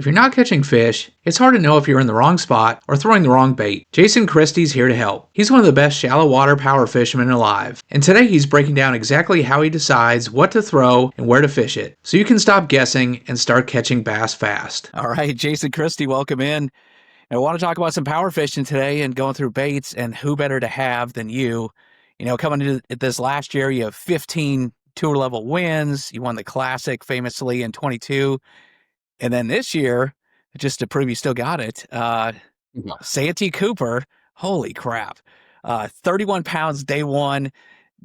If you're not catching fish, it's hard to know if you're in the wrong spot or throwing the wrong bait. Jason Christie's here to help. He's one of the best shallow water power fishermen alive, and today he's breaking down exactly how he decides what to throw and where to fish it, so you can stop guessing and start catching bass fast. All right, Jason Christie, welcome in. I want to talk about some power fishing today and going through baits, and who better to have than you. You know, coming into this last year, you have 15 tour level wins. You won the Classic famously in 22. And then this year, just to prove you still got it, Santee Cooper, holy crap, 31 pounds day one.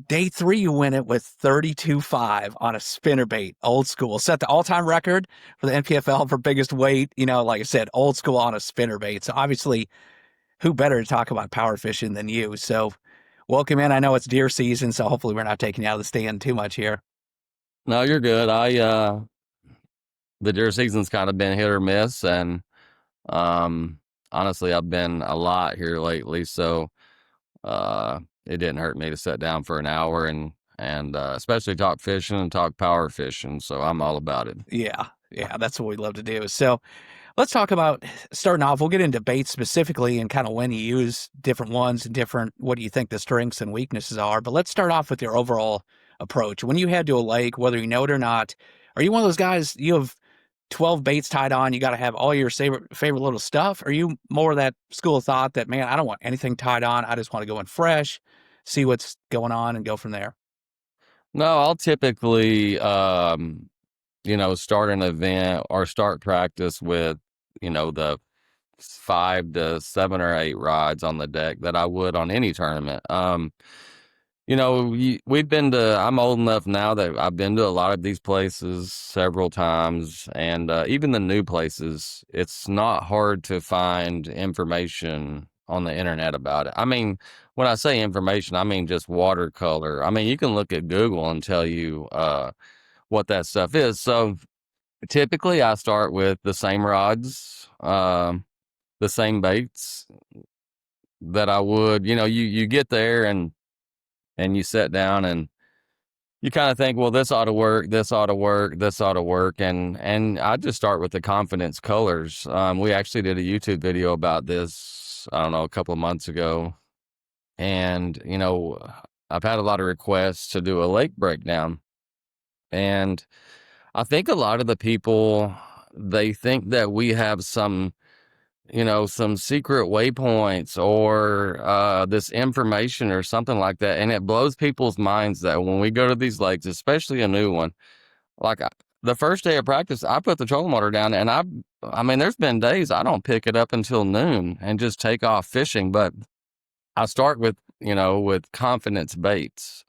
Day three, you win it with 32.5 on a spinnerbait, old school. Set the all-time record for the NPFL for biggest weight. You know, like I said, old school on a spinnerbait. So obviously, who better to talk about power fishing than you? So welcome in. I know it's deer season, so hopefully we're not taking you out of the stand too much here. No, you're good. The deer season's kind of been hit or miss, and honestly, I've been a lot here lately, so it didn't hurt me to sit down for an hour and especially talk fishing and talk power fishing. So I'm all about it. Yeah, that's what we love to do. So let's talk about starting off. We'll get into baits specifically and kind of when you use different ones and different, what do you think the strengths and weaknesses are. But let's start off with your overall approach. When you head to a lake, whether you know it or not, are you one of those guys, you have 12 baits tied on, you got to have all your favorite little stuff? Are you more of that school of thought that, man, I don't want anything tied on, I just want to go in fresh, see what's going on, and go from there? No, I'll typically, start an event or start practice with, the 5 to 7 or 8 rods on the deck that I would on any tournament. I'm old enough now that I've been to a lot of these places several times, and even the new places, it's not hard to find information on the internet about it. I mean, when I say information, I mean just watercolor. I mean, you can look at Google and tell you what that stuff is. So typically I start with the same rods, the same baits that I would, you get there and you sit down and you kind of think, well, this ought to work, this ought to work, this ought to work. And I just start with the confidence colors. We actually did a YouTube video about this, I don't know, a couple of months ago. And, I've had a lot of requests to do a lake breakdown. And I think a lot of the people, they think that we have some secret waypoints or this information or something like that. And it blows people's minds that when we go to these lakes, especially a new one, like the first day of practice, I put the trolling motor down and I mean, there's been days I don't pick it up until noon and just take off fishing. But I start with, with confidence baits.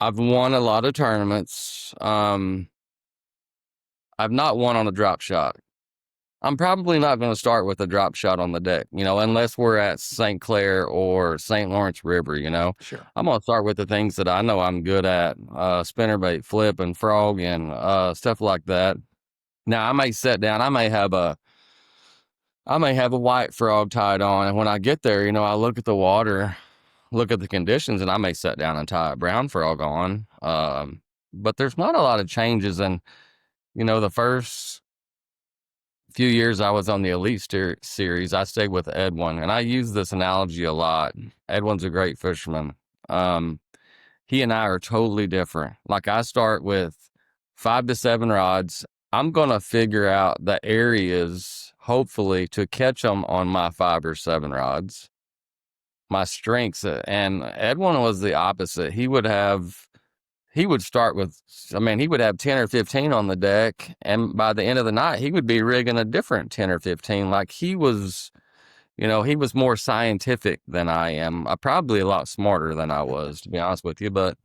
I've won a lot of tournaments. I've not won on a drop shot. I'm probably not going to start with a drop shot on the deck, unless we're at St. Clair or St. Lawrence River, Sure. I'm going to start with the things that I know I'm good at, spinnerbait, flip, and frog, and stuff like that. Now, I may sit down, I may have a white frog tied on, and when I get there, I look at the water, look at the conditions, and I may sit down and tie a brown frog on. But there's not a lot of changes, and, the first few years I was on the Elite Series, I stayed with Edwin, and I use this analogy a lot. Edwin's a great fisherman. He and I are totally different. Like, I start with 5 to 7 rods. I'm going to figure out the areas, hopefully, to catch them on my 5 or 7 rods. My strengths, and Edwin was the opposite. He would start with, he would have 10 or 15 on the deck, and by the end of the night, he would be rigging a different 10 or 15. Like, he was, he was more scientific than I am. Probably a lot smarter than I was, to be honest with you. But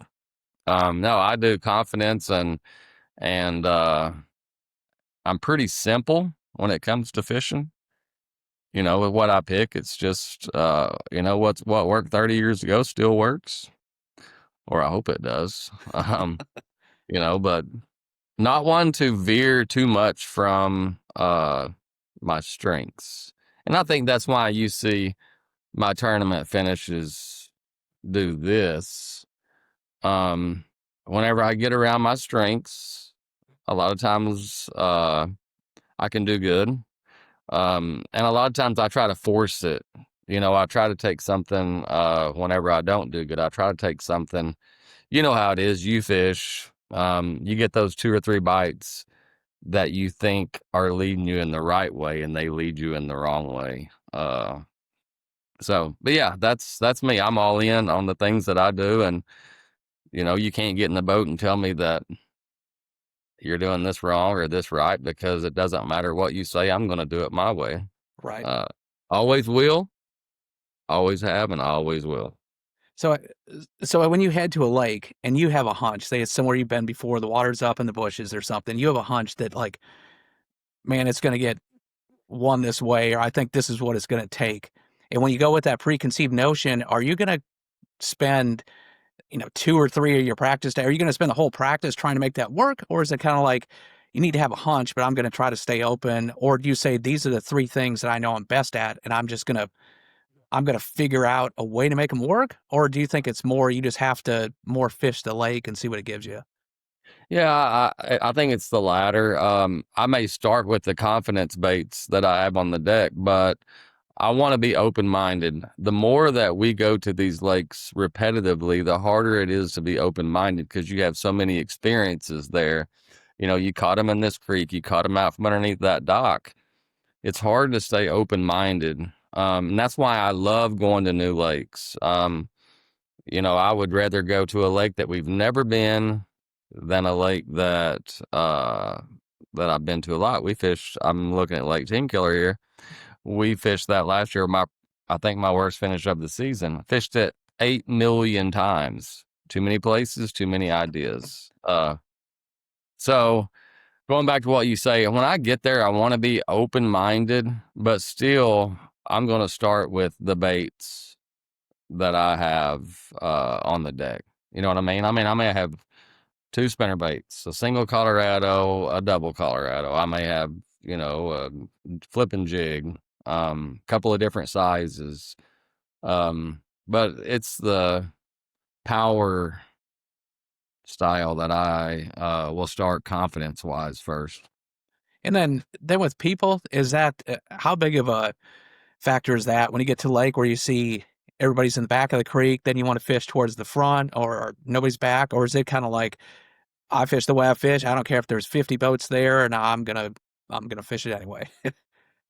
no, I do confidence, and I'm pretty simple when it comes to fishing. With what I pick, it's just, what worked 30 years ago still works, or I hope it does. But not one to veer too much from my strengths. And I think that's why you see my tournament finishes do this. Whenever I get around my strengths, a lot of times I can do good. And a lot of times I try to force it. I try to take something, whenever I don't do good, I try to take something, you know how it is, you fish, you get those 2 or 3 bites that you think are leading you in the right way and they lead you in the wrong way. But yeah, that's me. I'm all in on the things that I do. And, you can't get in the boat and tell me that you're doing this wrong or this right, because it doesn't matter what you say. I'm going to do it my way. Right. Always will, always have, and always will. So when you head to a lake and you have a hunch, say it's somewhere you've been before, the water's up in the bushes or something, you have a hunch that like, man, it's going to get one this way, or I think this is what it's going to take. And when you go with that preconceived notion, are you going to spend, 2 or 3 of your practice day? Are you going to spend the whole practice trying to make that work? Or is it kind of like, you need to have a hunch, but I'm going to try to stay open? Or do you say, these are the 3 things that I know I'm best at, and I'm going to figure out a way to make them work? Or do you think it's more, you just have to more fish the lake and see what it gives you? Yeah, I think it's the latter. I may start with the confidence baits that I have on the deck, but I want to be open-minded. The more that we go to these lakes repetitively, the harder it is to be open-minded, because you have so many experiences there. You caught them in this creek, you caught them out from underneath that dock. It's hard to stay open-minded. And that's why I love going to new lakes. I would rather go to a lake that we've never been than a lake that I've been to a lot. I'm looking at Lake Team Killer here. We fished that last year. I think my worst finish of the season. Fished it 8 million times. Too many places, too many ideas. So going back to what you say, when I get there, I want to be open-minded, but still, I'm going to start with the baits that I have on the deck. You know what I mean? I may have 2 spinnerbaits, a single Colorado, a double Colorado. I may have, a flipping jig, couple of different sizes. But it's the power style that I will start confidence-wise first. And then with people, is that, how big of a factor is that when you get to the lake where you see everybody's in the back of the creek, then you want to fish towards the front, or nobody's back? Or is it kind of like, I fish the way I fish, I don't care if there's 50 boats there, and I'm gonna fish it anyway?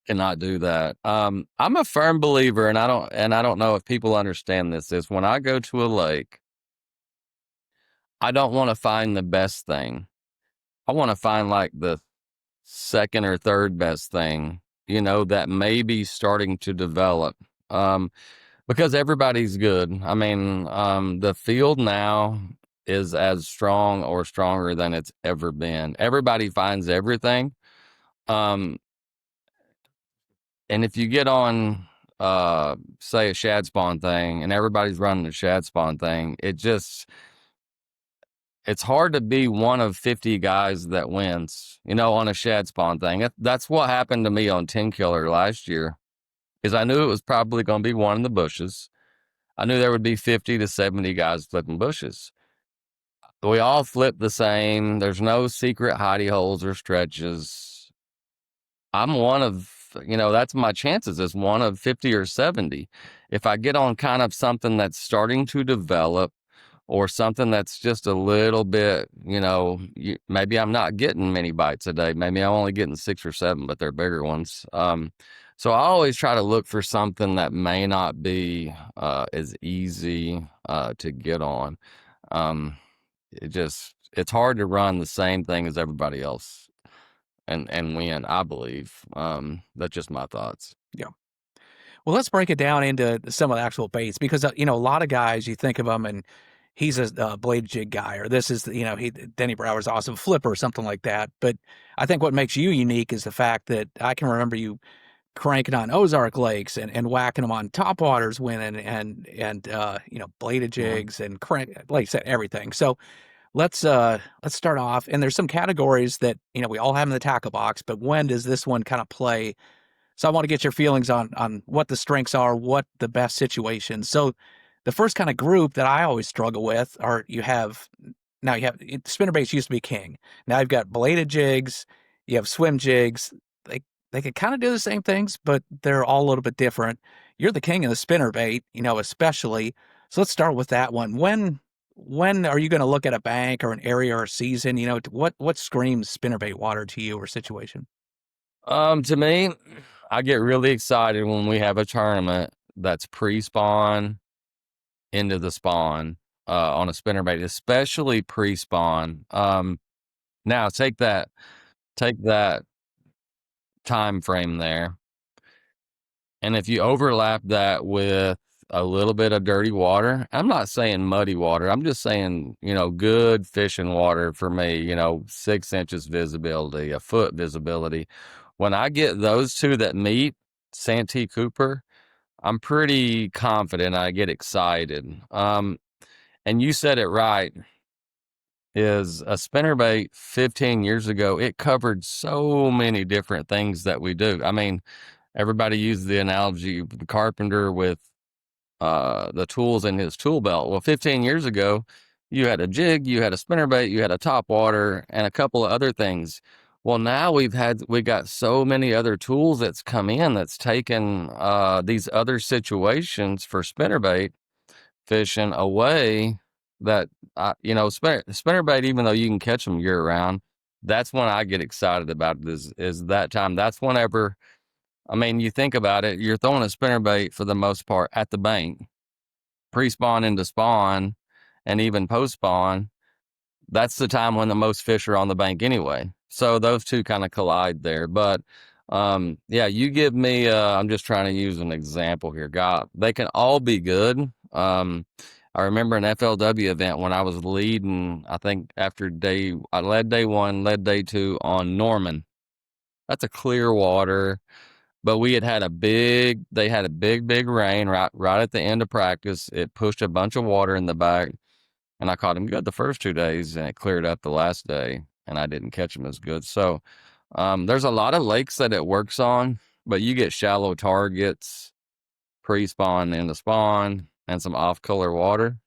Cannot do that. I'm a firm believer, and I don't know if people understand this, is when I go to a lake, I don't want to find the best thing. I want to find like the second or third best thing, that may be starting to develop. Because everybody's good. I mean, the field now is as strong or stronger than it's ever been. Everybody finds everything. And if you get on, say, a shad spawn thing, and everybody's running a shad spawn thing, it's hard to be one of 50 guys that wins, on a shad spawn thing. That's what happened to me on 10 Killer last year, is I knew it was probably going to be one in the bushes. I knew there would be 50 to 70 guys flipping bushes. We all flip the same. There's no secret hidey holes or stretches. I'm one of, that's my chances, is one of 50 or 70. If I get on kind of something that's starting to develop, or something that's just a little bit, maybe I'm not getting many bites a day. Maybe I'm only getting 6 or 7, but they're bigger ones. So I always try to look for something that may not be as easy to get on. It's hard to run the same thing as everybody else and win, I believe. That's just my thoughts. Yeah. Well, let's break it down into some of the actual baits, because, a lot of guys, you think of them and he's a blade jig guy, or this is, Denny Brower's awesome flipper or something like that. But I think what makes you unique is the fact that I can remember you cranking on Ozark lakes and whacking them on Topwaters, winning, and bladed jigs and like I said, everything. So let's start off. And there's some categories that, we all have in the tackle box, but when does this one kind of play? So I want to get your feelings on what the strengths are, what the best situations. So the first kind of group that I always struggle with are, spinnerbaits used to be king. Now you've got bladed jigs, you have swim jigs, they could kind of do the same things, but they're all a little bit different. You're the king of the spinnerbait, especially. So let's start with that one. When are you going to look at a bank or an area or a season? What screams spinnerbait water to you or situation? To me, I get really excited when we have a tournament that's pre-spawn into the spawn on a spinnerbait, especially pre-spawn. Now take that time frame there, and if you overlap that with a little bit of dirty water, I'm not saying muddy water, I'm just saying, good fishing water for me, 6 inches visibility, a foot visibility. When I get those two that meet, Santee Cooper, I'm pretty confident. I get excited. And you said it right, is a spinnerbait 15 years ago, it covered so many different things that we do. I mean, everybody uses the analogy of the carpenter with the tools in his tool belt. Well, 15 years ago, you had a jig, you had a spinnerbait, you had a topwater, and a couple of other things. Well, now we got so many other tools that's come in that's taken these other situations for spinnerbait fishing away. That spinnerbait, even though you can catch them year round, that's when I get excited about it. Is that time? That's whenever. I mean, you think about it, you're throwing a spinnerbait for the most part at the bank, pre-spawn into spawn, and even post-spawn. That's the time when the most fish are on the bank anyway. So those two kind of collide there. But yeah, you give me, I'm just trying to use an example here. God, they can all be good. I remember an FLW event when I was leading, I think I led day one, led day two on Norman. That's a clear water. But they had a big rain right at the end of practice. It pushed a bunch of water in the back, and I caught him good the first 2 days, and it cleared up the last day, and I didn't catch him as good. So there's a lot of lakes that it works on, but you get shallow targets, pre-spawn into spawn, and some off-color water.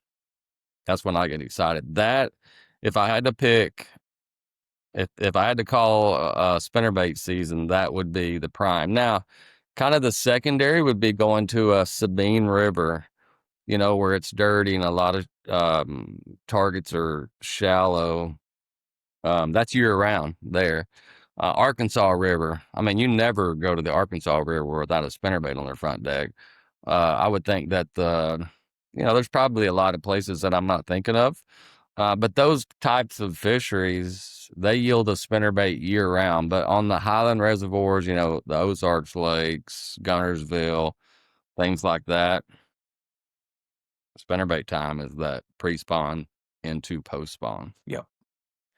That's when I get excited. That, if I had to pick, if I had to call a spinnerbait season, that would be the prime. Now, kind of the secondary would be going to a Sabine River, where it's dirty and a lot of targets are shallow. That's year round there. Arkansas River. I mean, you never go to the Arkansas River without a spinnerbait on their front deck. I would think that there's probably a lot of places that I'm not thinking of. But those types of fisheries, they yield a spinnerbait year round. But on the highland reservoirs, the Ozarks Lakes, Gunnersville, things like that, spinnerbait time is that pre-spawn into post-spawn. Yeah.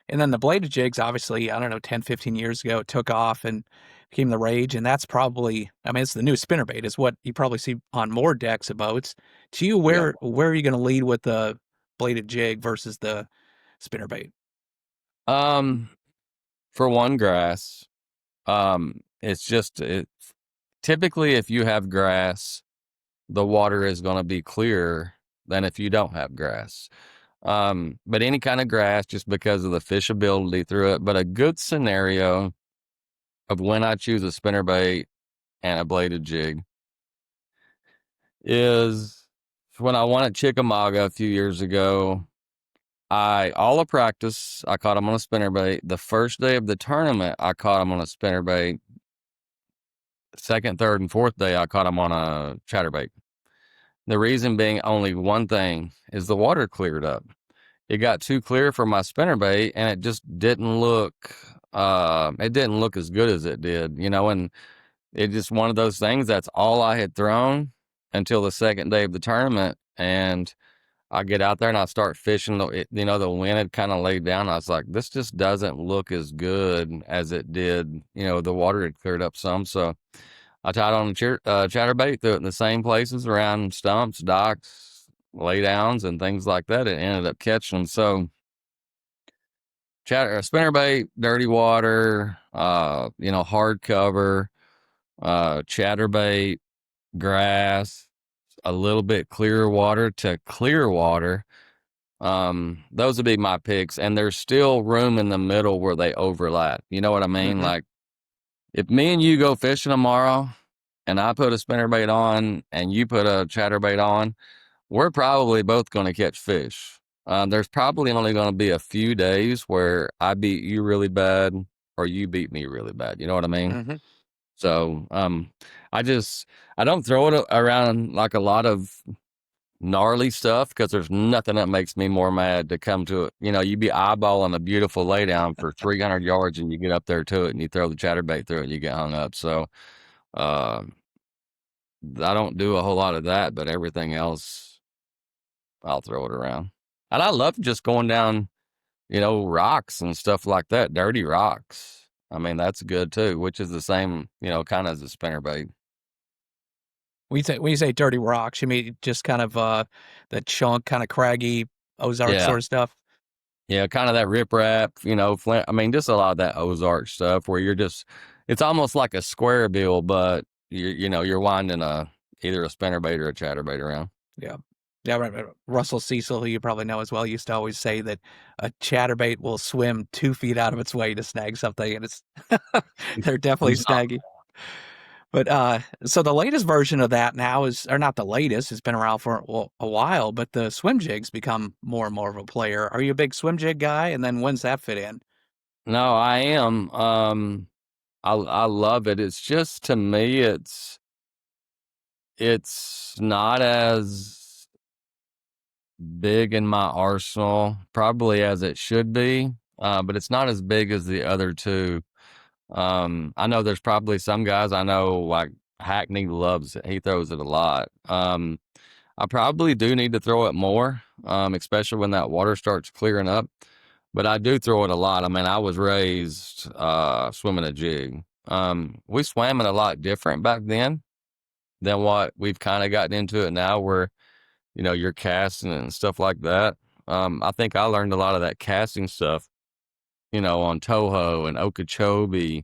And then the bladed jigs, obviously, I don't know, 10, 15 years ago, it took off and became the rage. And that's probably, it's the new spinnerbait is what you probably see on more decks of boats. To you, where are you going to lead with the bladed jig versus the spinnerbait? For one, grass. It's typically, if you have grass, the water is going to be clearer than if you don't have grass. But any kind of grass, just because of the fishability through it. But a good scenario of when I choose a spinnerbait and a bladed jig is when I won at Chickamauga a few years ago. All of practice, I caught him on a spinnerbait. The first day of the tournament, I caught him on a spinnerbait. Second, third, and fourth day, I caught him on a chatterbait. The reason being only one thing is the water cleared up. It got too clear for my spinnerbait, and it just didn't look as good as it did, and it's just one of those things. That's all I had thrown until the second day of the tournament, and I get out there and I start fishing. The wind had kind of laid down. I was like, this just doesn't look as good as it did. The water had cleared up some, so I tied on a chatterbait, threw it in the same places around stumps, docks, laydowns, and things like that. It ended up catching them. So spinnerbait, dirty water, hard cover, chatterbait, grass, a little bit clearer water to clear water. Those would be my picks, and there's still room in the middle where they overlap. You know what I mean? Mm-hmm. Like if me and you go fishing tomorrow and I put a spinnerbait on and you put a chatterbait on, we're probably both going to catch fish. There's probably only going to be a few days where I beat you really bad or you beat me really bad. You know what I mean? Mm-hmm. So, I don't throw it around like a lot of gnarly stuff because there's nothing that makes me more mad to come to it. You know, you be eyeballing a beautiful laydown for 300 yards and you get up there to it and you throw the chatterbait through it and you get hung up. So, uh, I don't do a whole lot of that, but everything else, I'll throw it around. And I love just going down, rocks and stuff like that, dirty rocks. I mean, that's good too, which is the same, kind of as a spinnerbait. When you say dirty rocks, you mean just kind of the chunk, kind of craggy Ozark Yeah. sort of stuff? Yeah, kind of that riprap, flint. I mean, just a lot of that Ozark stuff where it's almost like a squarebill, but you're winding either a spinnerbait or a chatterbait around. Yeah. Yeah, right. Russell Cecil, who you probably know as well, used to always say that a chatterbait will swim 2 feet out of its way to snag something, and it's they're definitely snaggy. But so the latest version of that now or not the latest, it's been around for a while, but the swim jigs become more and more of a player. Are you a big swim jig guy? And then when's that fit in? No, I am. I love it. It's just, to me, it's not as big in my arsenal, probably as it should be. But it's not as big as the other two. I know there's probably some guys I know, like Hackney loves it. He throws it a lot. I probably do need to throw it more, especially when that water starts clearing up. But I do throw it a lot. I mean, I was raised swimming a jig. We swam it a lot different back then than what we've kind of gotten into it now, where you're casting and stuff like that. I think I learned a lot of that casting stuff, on Toho and Okeechobee,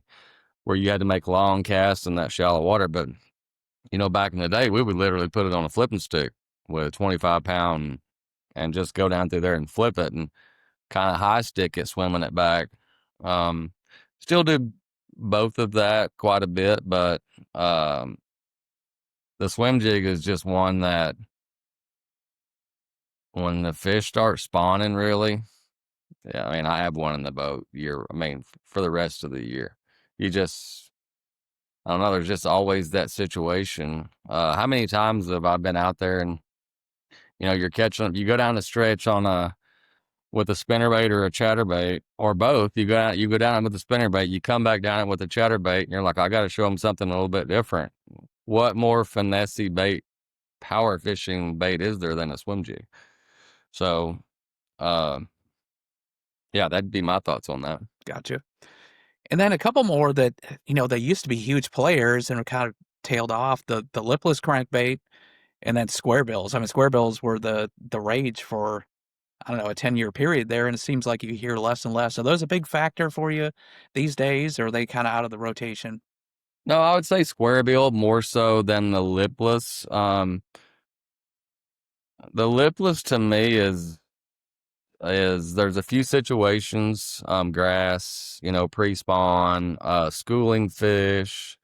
where you had to make long casts in that shallow water. But back in the day, we would literally put it on a flipping stick with a 25-pound and just go down through there and flip it and kind of high stick it, swimming it back. Still do both of that quite a bit, but the swim jig is just one that when the fish start spawning, really, yeah, I mean, I have one in the boat for the rest of the year. I don't know, there's just always that situation. How many times have I been out there and, you're catching, you go down the stretch with a spinnerbait or a chatterbait or both. You go down with a spinnerbait, you come back down with a chatterbait, and you're like, I got to show them something a little bit different. What more finesse bait, power fishing bait is there than a swim jig? So, yeah, that'd be my thoughts on that. Gotcha. And then a couple more that, they used to be huge players and are kind of tailed off. The lipless crankbait and then squarebills. I mean, squarebills were the rage for, I don't know, a 10-year period there, and it seems like you hear less and less. Are those a big factor for you these days, or are they kind of out of the rotation? No, I would say squarebill more so than the lipless. The lipless to me is there's a few situations, grass, pre-spawn, schooling fish,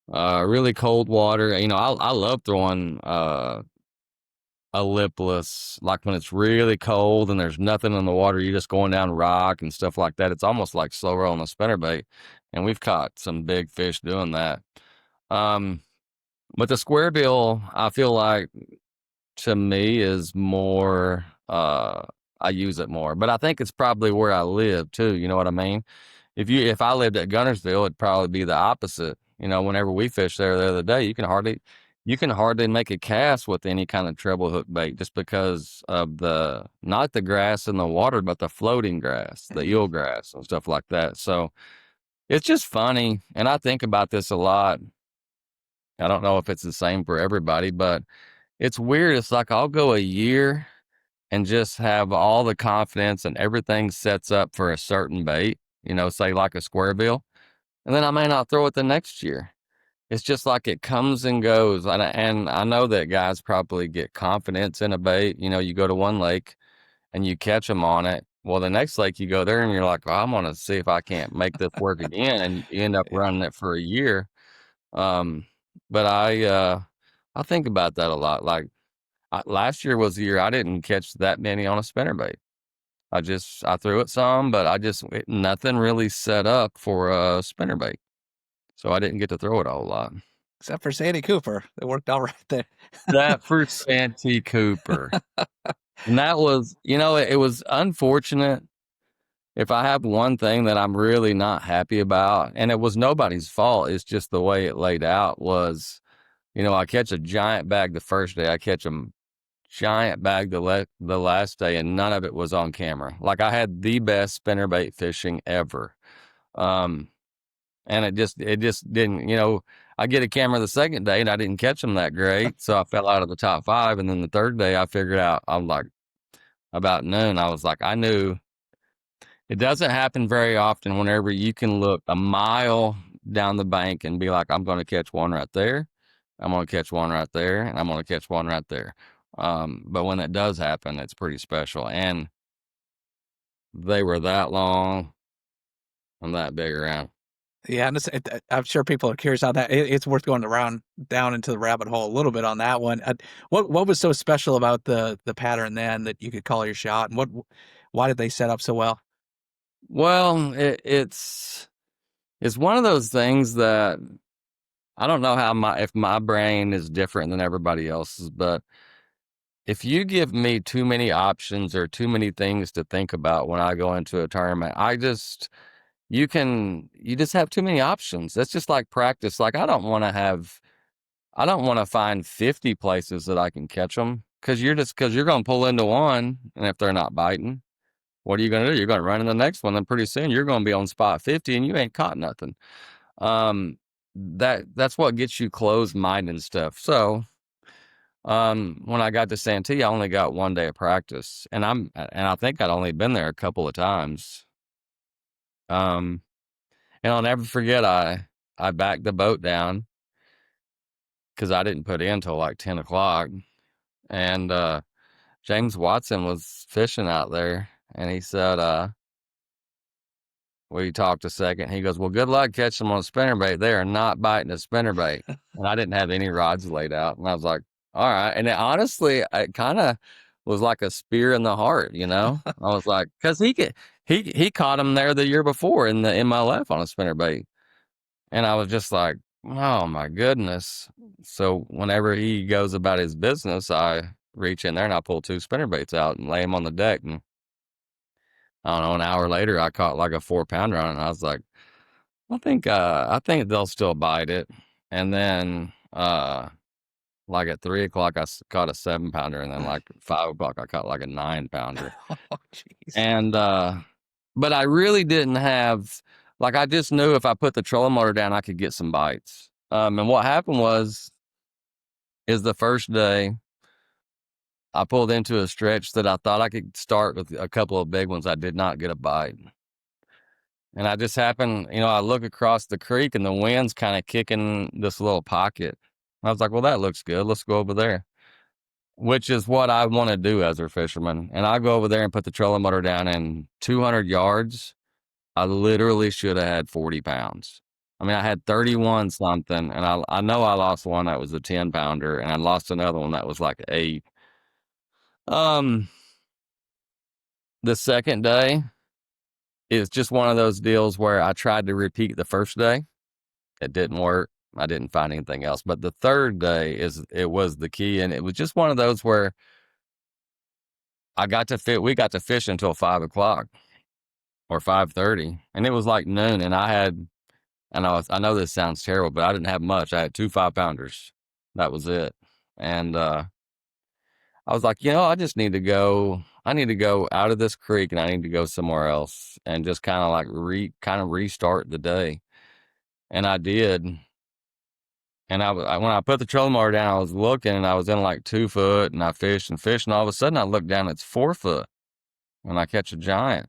really cold water. I love throwing a lipless, like when it's really cold and there's nothing in the water, you're just going down rock and stuff like that. It's almost like slow rolling a spinnerbait, and we've caught some big fish doing that. But the squarebill, I feel like, to me, is more, I use it more, but I think it's probably where I live too. You know what I mean? If I lived at Gunnersville, it'd probably be the opposite. Whenever we fished there the other day, you can hardly make a cast with any kind of treble hook bait just because of not the grass in the water, but the floating grass, the eel grass and stuff like that. So it's just funny. And I think about this a lot. I don't know if it's the same for everybody, but it's weird. It's like I'll go a year and just have all the confidence and everything sets up for a certain bait, say like a squarebill, and then I may not throw it the next year. It's just like it comes and goes. And I know that guys probably get confidence in a bait. You go to one lake and you catch them on it, Well, the next lake you go there and you're like, well, I'm gonna see if I can't make this work again, and you end up running it for a year. Um, but I think about that a lot. Like last year was the year I didn't catch that many on a spinnerbait. I threw it some, but nothing really set up for a spinnerbait, so I didn't get to throw it a whole lot. Except for Santee Cooper. It worked all right there. That for Santee Cooper. And that was, it was unfortunate. If I have one thing that I'm really not happy about, and it was nobody's fault, it's just the way it laid out was, I catch a giant bag the first day, I catch a giant bag the last day, and none of it was on camera. Like I had the best spinnerbait fishing ever. And it just didn't, I get a camera the second day and I didn't catch them that great. So I fell out of the top 5. And then the third day I figured out, I'm like, about noon, I was like, I knew it doesn't happen very often whenever you can look a mile down the bank and be like, I'm going to catch one right there. I'm going to catch one right there. And I'm going to catch one right there. But when it does happen, it's pretty special. And they were that long and that big around. Yeah, and I'm sure people are curious on that. It's worth going around down into the rabbit hole a little bit on that one. What was so special about the pattern then that you could call your shot, and why did they set up so well? Well, it's one of those things that I don't know if my brain is different than everybody else's, but if you give me too many options or too many things to think about when I go into a tournament, you just have too many options. That's just like practice. Like I don't want to find 50 places that I can catch them because you're going to pull into one, and if they're not biting, what are you going to do? You're going to run in the next one, and pretty soon you're going to be on spot 50 and you ain't caught nothing. That's what gets you closed minded and stuff. So, when I got to Santee, I only got 1 day of practice, and I think I'd only been there a couple of times. And I'll never forget, I backed the boat down because I didn't put in till like 10 o'clock. And James Watson was fishing out there, and he said, we talked a second. He goes, well, good luck catching them on a spinnerbait. They are not biting a spinnerbait. And I didn't have any rods laid out. And I was like, all right. And honestly, it kind of was like a spear in the heart, I was like, because he caught him there the year before in the MLF on a spinnerbait. And I was just like, oh my goodness. So whenever he goes about his business, I reach in there and I pull 2 spinnerbaits out and lay them on the deck. And I don't know, an hour later, I caught like a 4-pounder on it. And I was like, I think they'll still bite it. And then, like at 3 o'clock, I caught a 7-pounder. And then like 5 o'clock, I caught like a 9-pounder. Oh, jeez. And, but I really didn't have, like, I just knew if I put the trolling motor down, I could get some bites. And what happened is the first day I pulled into a stretch that I thought I could start with a couple of big ones. I did not get a bite. And I just happened, I look across the creek and the wind's kind of kicking this little pocket. I was like, well, that looks good. Let's go over there, which is what I want to do as a fisherman. And I go over there and put the trolling motor down, and 200 yards, I literally should have had 40 pounds. I mean, I had 31 something, and I know I lost one that was a 10-pounder, and I lost another one that was like 8. The second day is just one of those deals where I tried to repeat the first day. It didn't work. I didn't find anything else. But the third day it was the key, and it was just one of those where we got to fish until 5 o'clock or 5:30, and it was like noon, and I know this sounds terrible, but I didn't have much. I had 2 5-pounders. That was it. And I was like, I just need to go. I need to go out of this creek, and I need to go somewhere else, and just kind of like restart the day. And I did. And when I put the trolling motor down, I was looking, and I was in like 2 foot, and I fished, and all of a sudden I look down, it's 4 foot, and I catch a giant,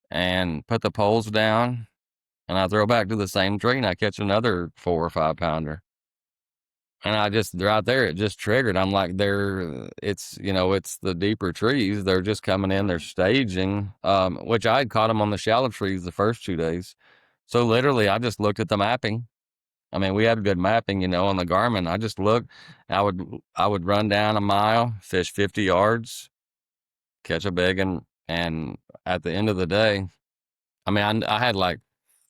and put the poles down, and I throw back to the same tree, and I catch another 4 or 5-pounder. And I just right there, it just triggered. I'm like, it's it's the deeper trees. They're just coming in. They're staging, which I had caught them on the shallow trees the first 2 days. So literally, I just looked at the mapping. I mean, we had good mapping, on the Garmin. I just looked. I would run down a mile, fish 50 yards, catch a big, and at the end of the day, I mean, I had like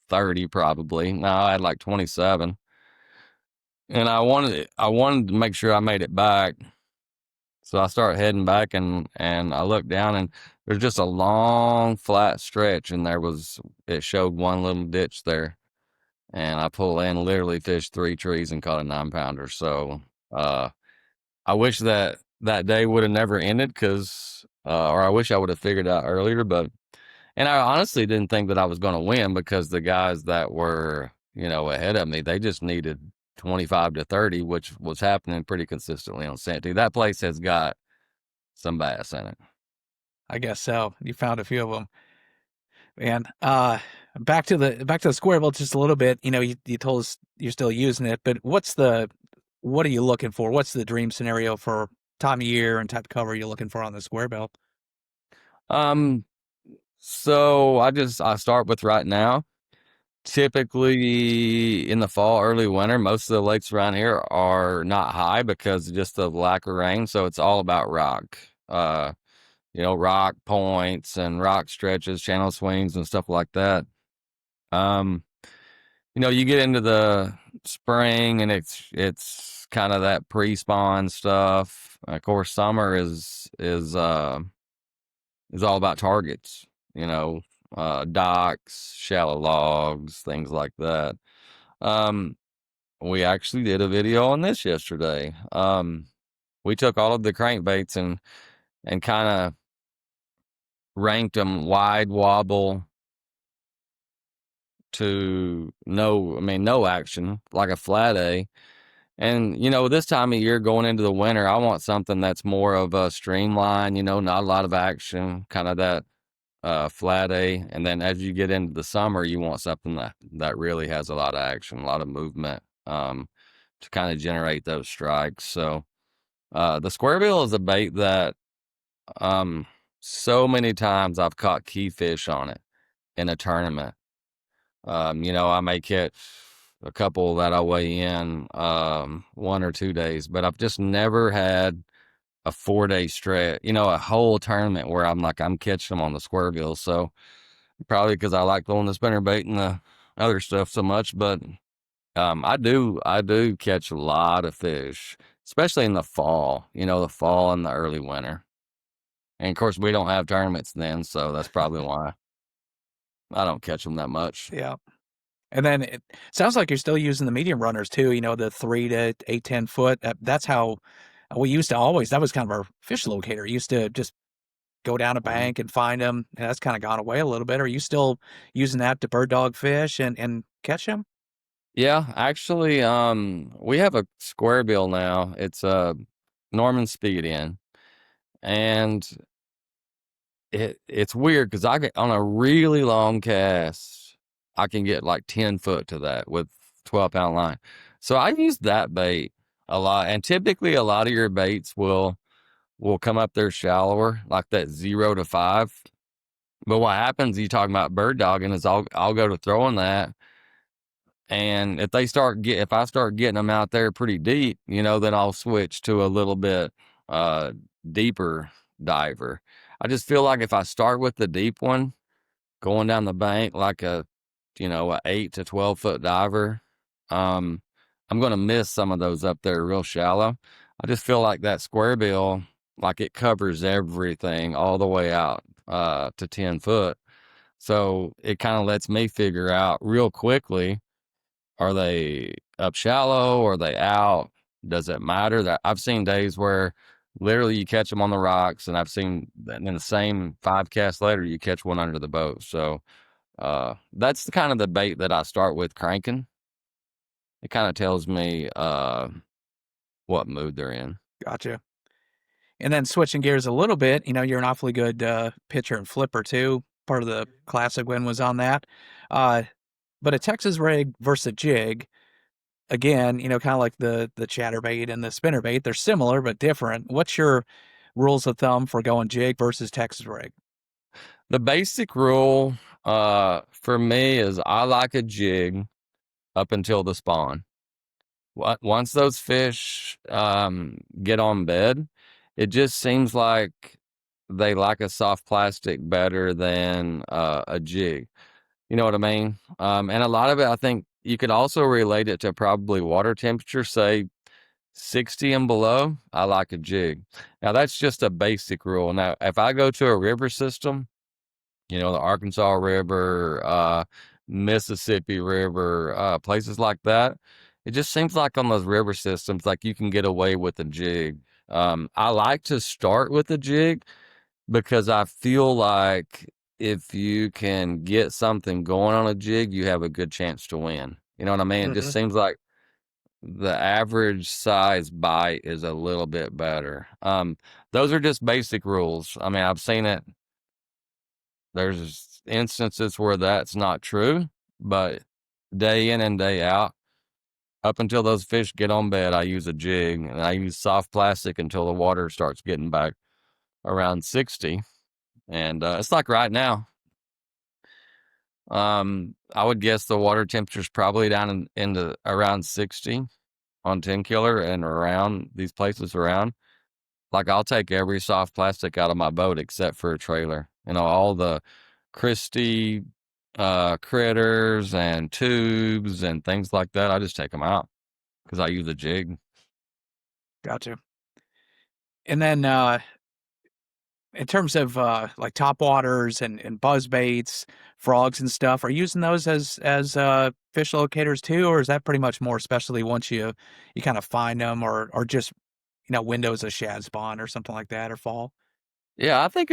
30 probably. No, I had like 27. And I wanted to make sure I made it back. So I start heading back and I look down and there's just a long flat stretch and it showed one little ditch there. And I pull in, literally fished 3 trees and caught a 9-pounder. So I wish that day would have never ended or I wish I would have figured out earlier, and I honestly didn't think that I was going to win because the guys that were, ahead of me, they just needed 25 to 30, which was happening pretty consistently on Santee. That place has got some bass in it. I guess so. You found a few of them. And back to the square bill just a little bit. You told us you're still using it, but what are you looking for? What's the dream scenario for time of year and type of cover you're looking for on the square bill? So I start with right now. Typically in the fall, early winter, most of the lakes around here are not high because of just the lack of rain. So it's all about rock. Rock points and rock stretches, channel swings and stuff like that. You get into the spring and it's kind of that pre-spawn stuff. Of course, summer is all about targets, docks, shallow logs, things like that. We actually did a video on this yesterday. We took all of the crankbaits and kind of ranked them wide wobble to no action, like a flat A. And, this time of year going into the winter, I want something that's more of a streamline, not a lot of action, kind of that flat A. And then as you get into the summer, you want something that really has a lot of action, a lot of movement, to kind of generate those strikes. So the square bill is a bait that so many times I've caught key fish on it in a tournament. I may catch a couple that I weigh in 1 or 2 days, but I've just never had a 4-day stretch, a whole tournament where I'm catching them on the square bill. So probably because I like throwing the spinnerbait and the other stuff so much, but I do catch a lot of fish, especially in the fall, the fall and the early winter. And of course we don't have tournaments then, so that's probably why I don't catch them that much. Yeah. And then it sounds like you're still using the medium runners too, the 3 to 8, 10 foot. That's how we used to always, that was kind of our fish locator. Used to just go down a bank and find them. And that's kind of gone away a little bit. Are you still using that to bird dog fish and catch them? Yeah, actually, we have a square bill now. It's a Norman Speed in, and it's weird because I get on a really long cast, I can get like 10 foot to that with 12-pound line. So I use that bait a lot, and typically a lot of your baits will come up there shallower, like that 0 to 5. But what happens? You talking about bird dogging is I'll go to throwing that. And if I start getting them out there pretty deep, then I'll switch to a little bit deeper diver. I just feel like if I start with the deep one, going down the bank like a 8 to 12 foot diver, I'm gonna miss some of those up there real shallow. I just feel like that square bill, like it covers everything all the way out to 10 foot. So it kind of lets me figure out real quickly, are they up shallow? Are they out? Does it matter? That I've seen days where literally you catch them on the rocks, and I've seen that in the same 5 casts later, you catch one under the boat. So that's the kind of the bait that I start with cranking. It kind of tells me what mood they're in. Gotcha. And then switching gears a little bit, you're an awfully good pitcher and flipper too. Part of the classic win was on that. But a Texas rig versus a jig, again, kind of like the chatterbait and the spinnerbait, they're similar but different. What's your rules of thumb for going jig versus Texas rig? The basic rule for me is I like a jig up until the spawn. Once those fish get on bed, it just seems like they like a soft plastic better than a jig. You know what I mean? And a lot of it, I think you could also relate it to probably water temperature, say 60 and below. I like a jig. Now, that's just a basic rule. Now, if I go to a river system, the Arkansas River, Mississippi River, places like that. It just seems like on those river systems, like you can get away with a jig. I like to start with a jig because I feel like if you can get something going on a jig, you have a good chance to win. You know what I mean? It just seems like the average size bite is a little bit better. Those are just basic rules. I mean, I've seen it. There's instances where that's not true, but day in and day out, up until those fish get on bed, I use a jig, and I use soft plastic until the water starts getting back around 60. And it's like right now. I would guess the water temperature is probably down into around 60 on 10 killer and around these places around. Like I'll take every soft plastic out of my boat except for a trailer. All the Christie critters and tubes and things like that, I just take them out because I use a jig. Gotcha. And then in terms of like topwaters and buzz baits, frogs and stuff, are you using those as fish locators too, or is that pretty much more especially once you kind of find them, or just windows of shad spawn or something like that, or fall? Yeah, I think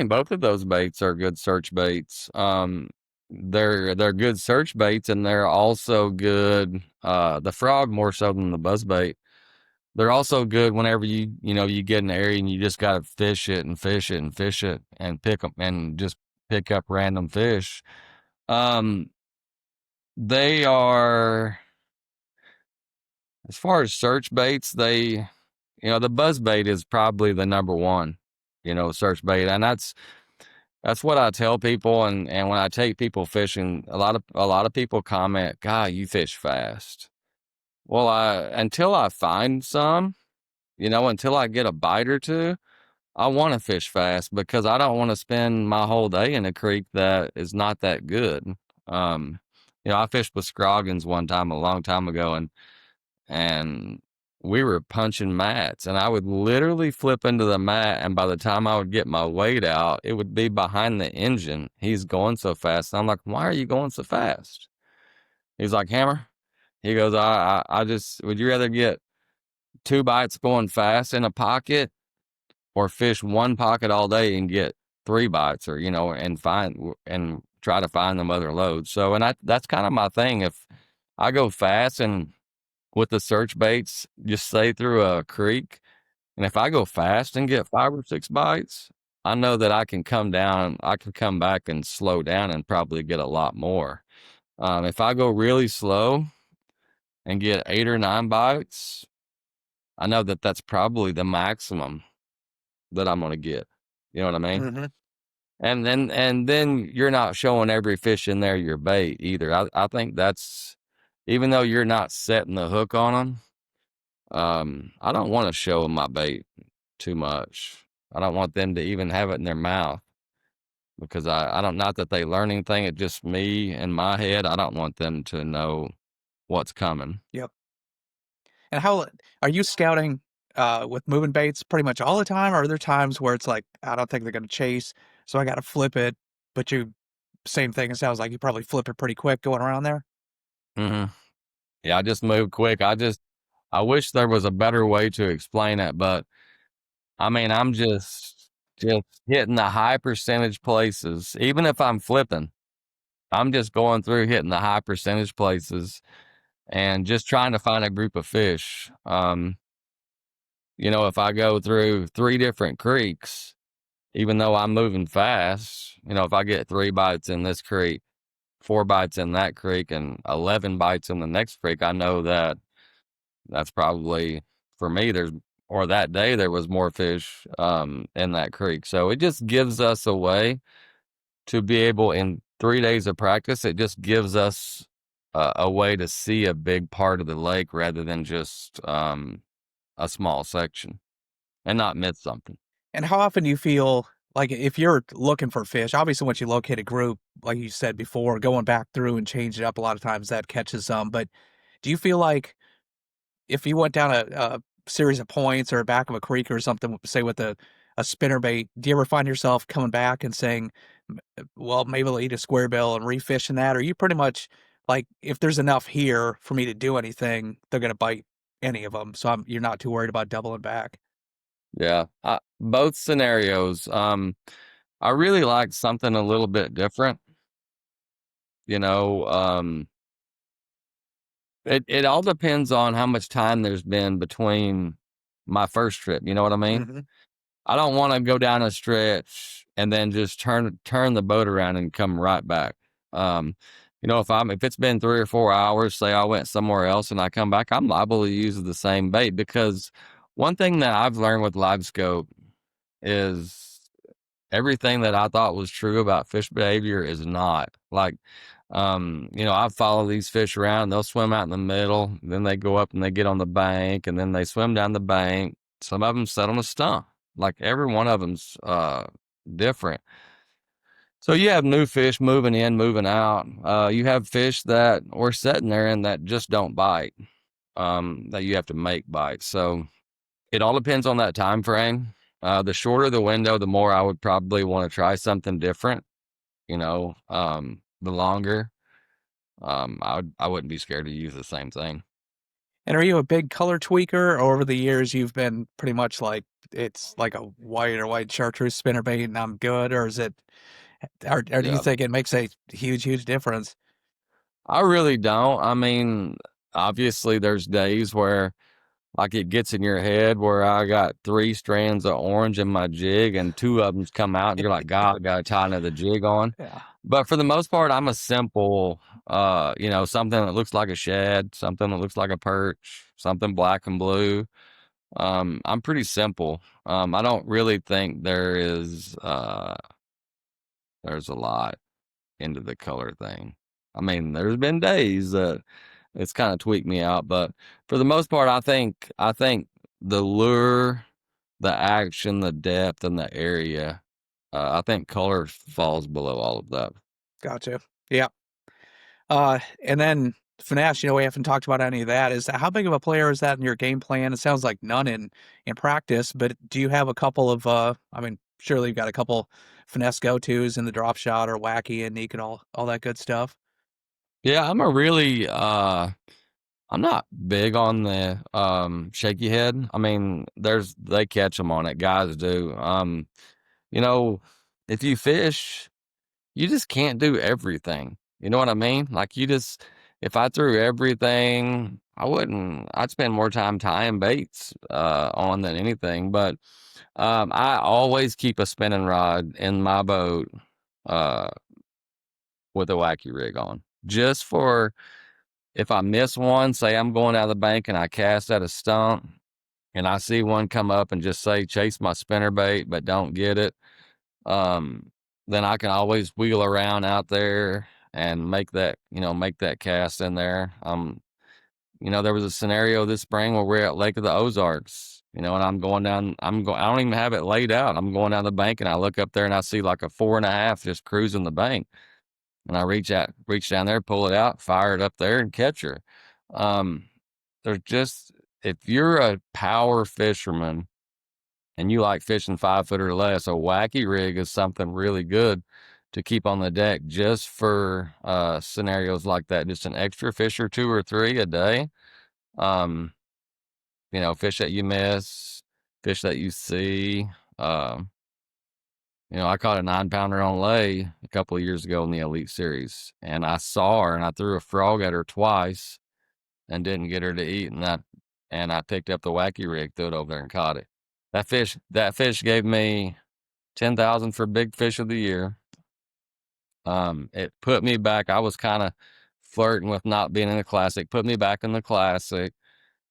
both of those baits are good search baits. They're good search baits, and they're also good, the frog more so than the buzz bait. They're also good whenever you get in an area and you just got to fish it and fish it and fish it and pick them and just pick up random fish. Um, they are, as far as search baits, the buzz bait is probably the number one, search bait. And that's what I tell people. And when I take people fishing, a lot of people comment, God, you fish fast. Well, until I find some, until I get a bite or two, I want to fish fast because I don't want to spend my whole day in a creek that is not that good. Um, I fished with Scroggins one time a long time ago, and we were punching mats, and I would literally flip into the mat, and by the time I would get my weight out, it would be behind the engine. He's going so fast. And I'm like, why are you going so fast? He's like, Hammer. He goes, I just, would you rather get 2 bites going fast in a pocket or fish one pocket all day and get 3 bites, or, and try to find them other loads. So, and that's kind of my thing. If I go fast and with the search baits, just say through a creek, and if I go fast and get 5 or 6 bites, I know that I can come back and slow down and probably get a lot more. If I go really slow and get 8 or 9 bites, I know that that's probably the maximum that I'm going to get. You know what I mean? Mm-hmm. And then you're not showing every fish in there your bait either. I think that's, even though you're not setting the hook on them, I don't want to show them my bait too much. I don't want them to even have it in their mouth because I don't, not that they learn anything. It's just me in my head. I don't want them to know what's coming. Yep. And how are you scouting with moving baits pretty much all the time, or are there times where it's like, I don't think they're going to chase, so I got to flip it? But same thing. It sounds like you probably flip it pretty quick going around there. Mm-hmm. Yeah, I just move quick. I wish there was a better way to explain it, but I mean, I'm just hitting the high percentage places. Even if I'm flipping, I'm just going through hitting the high percentage places and just trying to find a group of fish. If I go through 3 different creeks, even though I'm moving fast, if I get 3 bites in this creek, 4 bites in that creek and 11 bites in the next creek, I know that that's probably, for me, or that day there was more fish in that creek. So it just gives us a way to be able, in 3 days of practice, it just gives us a way to see a big part of the lake rather than just a small section and not miss something. And how often do you feel like if you're looking for fish, obviously once you locate a group, like you said before, going back through and changing it up a lot of times that catches some. But do you feel like if you went down a series of points or back of a creek or something, say with a spinnerbait, do you ever find yourself coming back and saying, well, maybe I'll eat a square bill and refishing that? Or you pretty much like, if there's enough here for me to do anything, they're going to bite any of them. So you're not too worried about doubling back. Yeah, both scenarios. I really like something a little bit different. You know, it all depends on how much time there's been between my first trip. You know what I mean? Mm-hmm. I don't want to go down a stretch and then just turn the boat around and come right back. Um, if it's been 3 or 4 hours, say I went somewhere else and I come back, I'm liable to use the same bait, because one thing that I've learned with LiveScope is everything that I thought was true about fish behavior is not. Like, I follow these fish around, they'll swim out in the middle, then they go up and they get on the bank, and then they swim down the bank. Some of them sit on a stump. Like, every one of them's different. So you have new fish moving in, moving out. You have fish that are sitting there and that just don't bite, that you have to make bite. So it all depends on that time frame. The shorter the window, the more I would probably want to try something different. The longer, I wouldn't be scared to use the same thing. And are you a big color tweaker, or over the years you've been pretty much like it's like a white or white chartreuse spinnerbait and I'm good, or is it, or do you Yeah, think it makes a huge difference? I really don't. I mean, obviously there's days where, like, it gets in your head where I got 3 strands of orange in my jig and 2 of them's come out and you're like, God, I got to tie another jig on. Yeah. But for the most part, I'm a simple, something that looks like a shad, something that looks like a perch, something black and blue. I'm pretty simple. I don't really think there's a lot into the color thing. I mean, there's been days that it's kind of tweaked me out, but for the most part, I think the lure, the action, the depth, and the area, I think color falls below all of that. Gotcha. Yeah. And then Finesse, we haven't talked about any of that. Is how big of a player is that in your game plan? It sounds like none in practice, but do you have a couple of I mean, surely you've got a couple Finesse go-tos in the drop shot or wacky and neek and all that good stuff. Yeah, I'm not big on the shaky head. I mean, they catch them on it, guys do. You know, if you fish, you just can't do everything. You know what I mean? Like, if I threw everything, I'd spend more time tying baits on than anything. But I always keep a spinning rod in my boat uh with a wacky rig on. Just for, if I miss one, say I'm going out of the bank and I cast at a stump and I see one come up and just say chase my spinnerbait but don't get it, then I can always wheel around out there and make that cast in there. There was a scenario this spring where we're at Lake of the Ozarks, and I'm going down, I don't even have it laid out. I'm going down the bank and I look up there and I see like a 4.5 just cruising the bank. And I reach down there, pull it out, fire it up there and catch her. Um, there's just, if you're a power fisherman and you like fishing 5 foot or less, a wacky rig is something really good to keep on the deck just for scenarios like that. Just an extra fish or 2 or 3 a day. Um, fish that you miss, fish that you see. Um, I caught a 9-pounder on lay a couple of years ago in the Elite Series, and I saw her and I threw a frog at her twice and didn't get her to eat, and I picked up the wacky rig, threw it over there and caught it. That fish gave me 10,000 for big fish of the year. It put me back. I was kind of flirting with not being in the classic, put me back in the classic,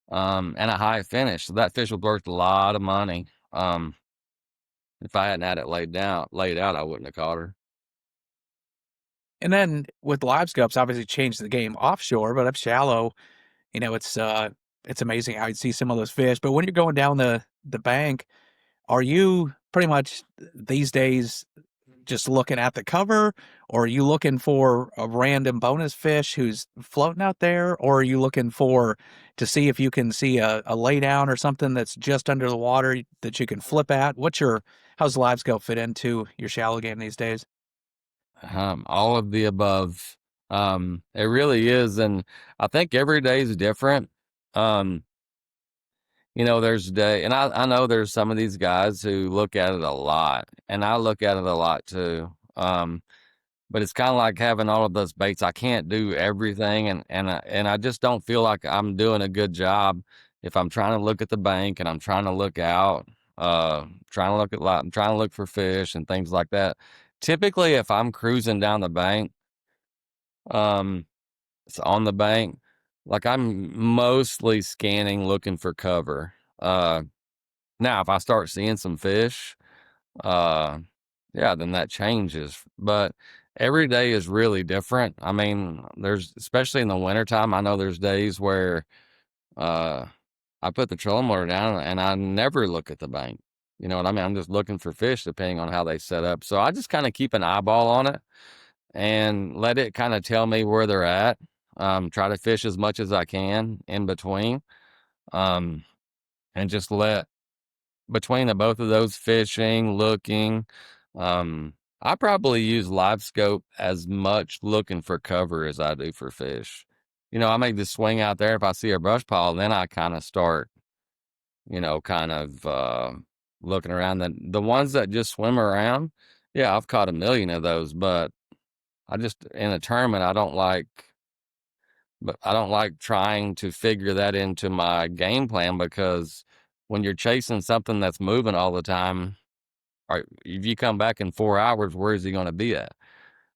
and a high finish. So that fish was worth a lot of money. If I hadn't had it laid out, I wouldn't have caught her. And then with LiveScopes, obviously changed the game offshore, but up shallow, it's amazing how you see some of those fish. But when you're going down the bank, are you pretty much these days just looking at the cover, or are you looking for a random bonus fish who's floating out there, or are you looking for to see if you can see a laydown or something that's just under the water that you can flip at? How's LiveScope fit into your shallow game these days? All of the above. It really is, and I think every day is different. Um, there's day, and I know there's some of these guys who look at it a lot, and I look at it a lot too. But it's kind of like having all of those baits. I can't do everything, and I just don't feel like I'm doing a good job if I'm trying to look at the bank and I'm trying to look out, I'm trying to look for fish and things like that. Typically, if I'm cruising down the bank, it's on the bank, like I'm mostly scanning, looking for cover. Now, if I start seeing some fish, uh, yeah, then that changes. But every day is really different. I mean, especially in the wintertime, I know there's days where uh, I put the trolling motor down and I never look at the bank. You know what I mean? I'm just looking for fish depending on how they set up. So I just kind of keep an eyeball on it and let it kind of tell me where they're at. Try to fish as much as I can in between. Um, and just let between the both of those fishing, looking, I probably use LiveScope as much looking for cover as I do for fish. I may just swing out there if I see a brush pile, then I kind of start, looking around. The ones that just swim around, yeah, I've caught a million of those, but in a tournament, I don't like trying to figure that into my game plan, because when you're chasing something that's moving all the time, or if you come back in 4 hours, where is he going to be at?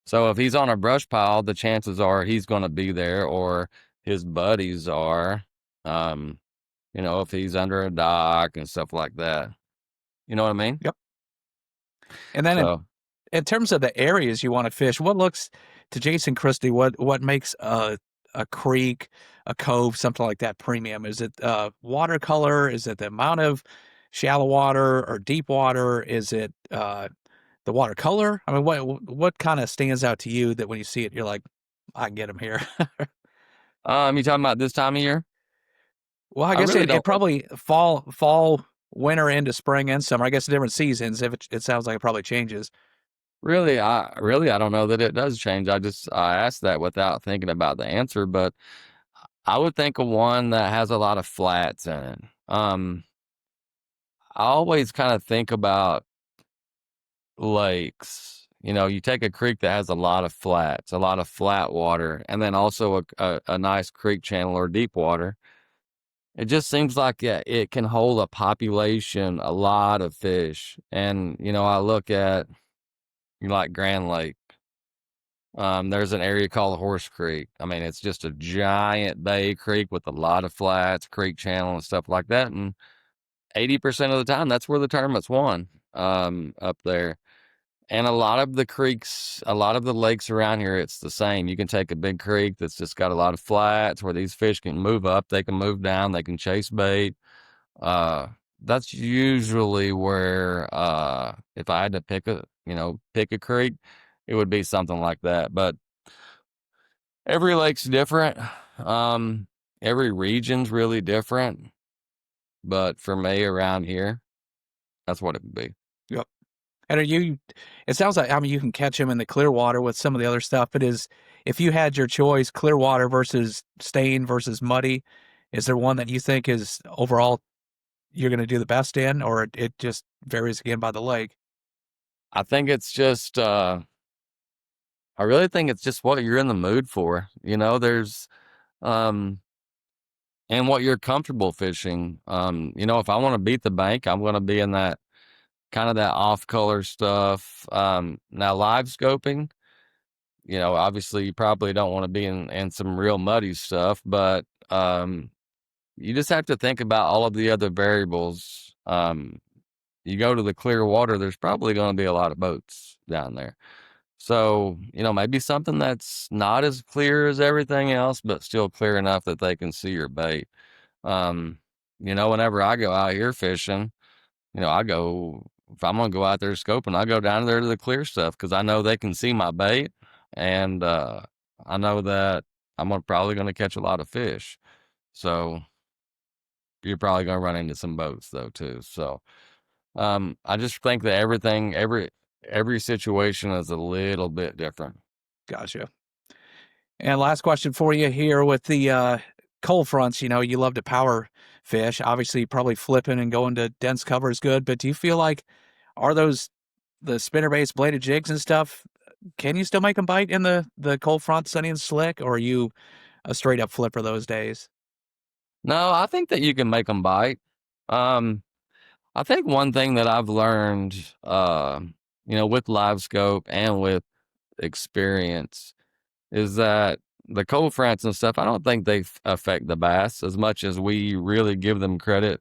So if he's on a brush pile, the chances are he's going to be there, or his buddies are, if he's under a dock and stuff like that. You know what I mean? Yep. And then So, in terms of the areas you want to fish, what looks to Jason Christie, what makes a creek, a cove, something like that premium? Is it watercolor? Is it the amount of shallow water or deep water? Is it the watercolor? I mean, what kind of stands out to you that when you see it, you're like, I can get him here? you talking about this time of year? Well, I I guess really it don't probably fall, winter into spring and summer. I guess different seasons. If it sounds like it probably changes. I don't know that it does change. I asked that without thinking about the answer, but I would think of one that has a lot of flats in it. I always kind of think about lakes. You take a creek that has a lot of flats, a lot of flat water, and then also a nice creek channel or deep water. It just seems like, yeah, it can hold a population, a lot of fish. And, I look at like Grand Lake. There's an area called Horse Creek. I mean, it's just a giant bay creek with a lot of flats, creek channel and stuff like that. And 80% of the time, that's where the tournament's won, up there. And a lot of the lakes around here, it's the same. You can take a big creek that's just got a lot of flats where these fish can move up, they can move down, they can chase bait. That's usually where, if I had to pick a creek, it would be something like that. But every lake's different. Every region's really different. But for me around here, that's what it would be. Yep. And it sounds like, I mean, you can catch them in the clear water with some of the other stuff, but if you had your choice, clear water versus stain versus muddy, is there one that you think is overall you're going to do the best in, or it just varies again by the lake? I think it's just, I really think it's just what you're in the mood for. There's, um, and what you're comfortable fishing. If I want to beat the bank, I'm going to be in that kind of that off color stuff. Now live scoping, obviously you probably don't want to be in some real muddy stuff, but you just have to think about all of the other variables. You go to the clear water, there's probably going to be a lot of boats down there. So, maybe something that's not as clear as everything else, but still clear enough that they can see your bait. Whenever I go out here fishing, if I'm going to go out there scoping, I go down there to the clear stuff because I know they can see my bait, and I know that I'm probably going to catch a lot of fish. So you're probably going to run into some boats though too. So I just think that every situation is a little bit different. Gotcha. And last question for you here with the cold fronts. You love to power fish. Obviously, probably flipping and going to dense cover is good. But do you feel like are those the spinnerbaits, bladed jigs, and stuff? Can you still make them bite in the cold front, sunny and slick, or are you a straight up flipper those days? No, I think that you can make them bite. I think one thing that I've learned, with LiveScope and with experience is that the cold fronts and stuff, I don't think they affect the bass as much as we really give them credit.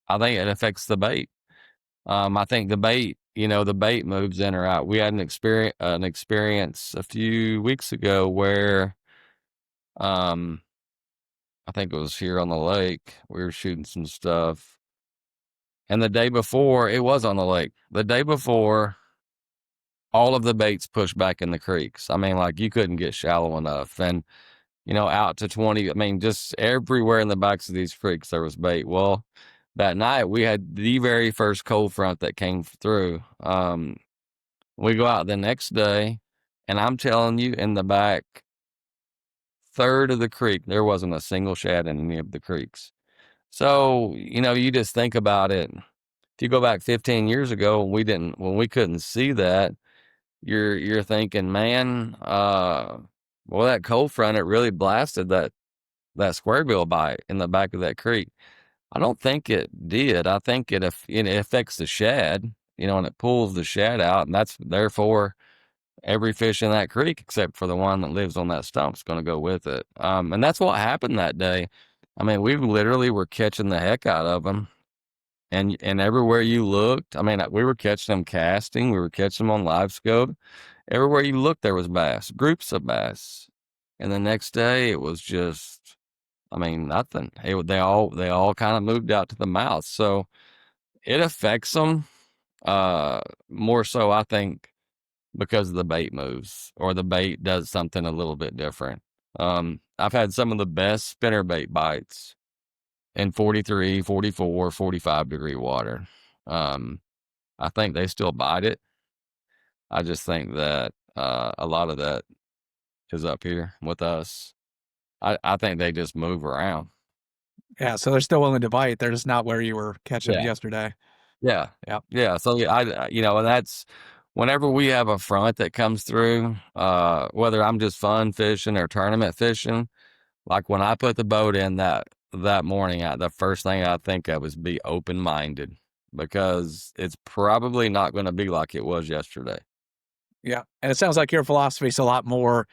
I think it affects the bait. I think the bait moves in or out. We had an experience a few weeks ago where, um, I think it was here on the lake. We were shooting some stuff. And the day before, it was on the lake. The day before, all of the baits pushed back in the creeks. I mean, like you couldn't get shallow enough. And, out to 20, I mean, just everywhere in the backs of these creeks, there was bait. Well, that night we had the very first cold front that came through. We go out the next day, and I'm telling you, in the back third of the creek, there wasn't a single shad in any of the creeks. So, you just think about it. If you go back 15 years ago, when we couldn't see that, you're thinking, man, well, that cold front, it really blasted that squarebill bite in the back of that creek. I don't think it did. I think it affects the shad, and it pulls the shad out, and that's therefore every fish in that creek except for the one that lives on that stump is going to go with it. And that's what happened that day. I mean, we literally were catching the heck out of them. And everywhere you looked, I mean, we were catching them casting. We were catching them on LiveScope. Everywhere you looked, there was bass, groups of bass. And the next day, it was just, I mean, nothing. They all kind of moved out to the mouth. So it affects them more so, I think, because the bait moves or the bait does something a little bit different. I've had some of the best spinnerbait bites in 43, 44, 45 degree water. I think they still bite it. I just think that a lot of that is up here with us. I think they just move around. Yeah, so they're still willing to bite. They're just not where you were catching them Yeah. yesterday. Yeah. Yep. Yeah. So and that's whenever we have a front that comes through, whether I'm just fun fishing or tournament fishing, like when I put the boat in that morning, the first thing I think of is be open-minded because it's probably not going to be like it was yesterday. Yeah, and it sounds like your philosophy is a lot more.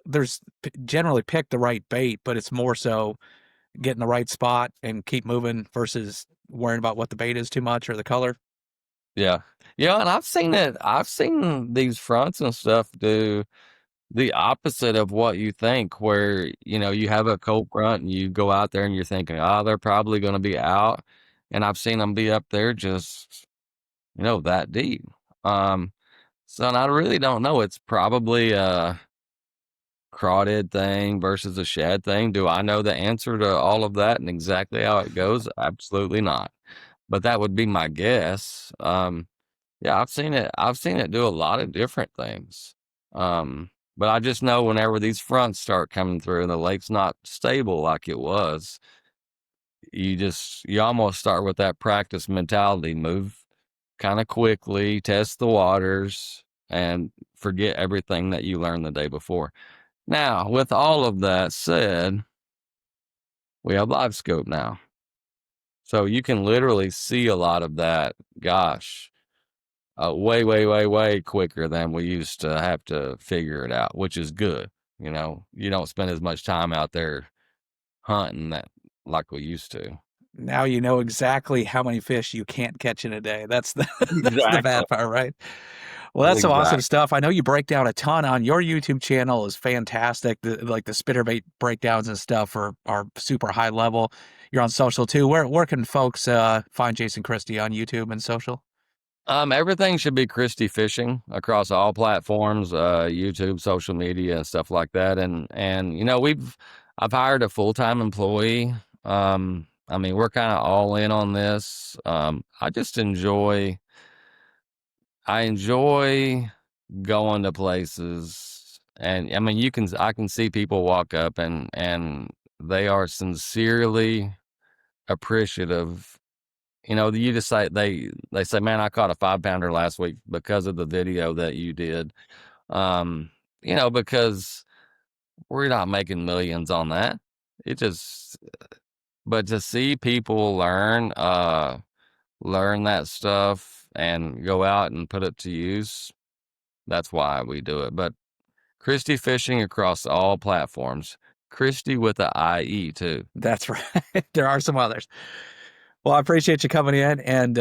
There's generally pick the right bait, but it's more so get in the right spot and keep moving versus worrying about what the bait is too much or the color. Yeah. Yeah, and I've seen it. I've seen these fronts and stuff do the opposite of what you think, where, you have a cold front and you go out there and you're thinking, oh, they're probably going to be out. And I've seen them be up there just, that deep. So and I really don't know. It's probably a crawdad thing versus a shad thing. Do I know the answer to all of that and exactly how it goes? Absolutely not. But that would be my guess. Yeah, I've seen it. I've seen it do a lot of different things. But I just know whenever these fronts start coming through and the lake's not stable like it was, you almost start with that practice mentality, move kind of quickly, test the waters, and forget everything that you learned the day before. Now, with all of that said, we have LiveScope now. So you can literally see a lot of that. Gosh, way, way, way, way quicker than we used to have to figure it out, which is good. You know, you don't spend as much time out there hunting that like we used to. Now you know exactly how many fish you can't catch in a day. That's the that's the Exactly. bad part, right? Well, that's some awesome Exactly. stuff. I know you break down a ton on your YouTube channel is fantastic. Like the spinnerbait breakdowns and stuff are super high level. You're on social too. Where can folks find Jason Christie on YouTube and social? Everything should be Christie Fishing across all platforms, YouTube, social media, and stuff like that. And you know, I've hired a full-time employee. I mean, we're kind of all in on this. I enjoy going to places, and I mean, I can see people walk up and they are sincerely appreciative. You know, you just say they say, "Man, I caught a 5-pounder last week because of the video that you did." Um, you know, because we're not making millions on that. It just, but to see people learn that stuff and go out and put it to use, that's why we do it. But Christie Fishing across all platforms. Christie with a IE too. That's right. There are some others. Well, I appreciate you coming in and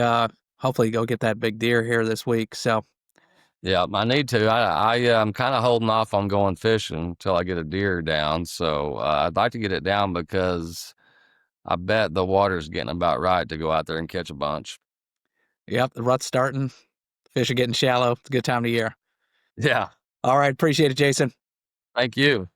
hopefully go get that big deer here this week. So Yeah, I need to. I'm kind of holding off on going fishing until I get a deer down. So I'd like to get it down because I bet the water's getting about right to go out there and catch a bunch. yep, the rut's starting. Fish are getting shallow. It's a good time of year. Yeah. All right. Appreciate it, Jason. Thank you.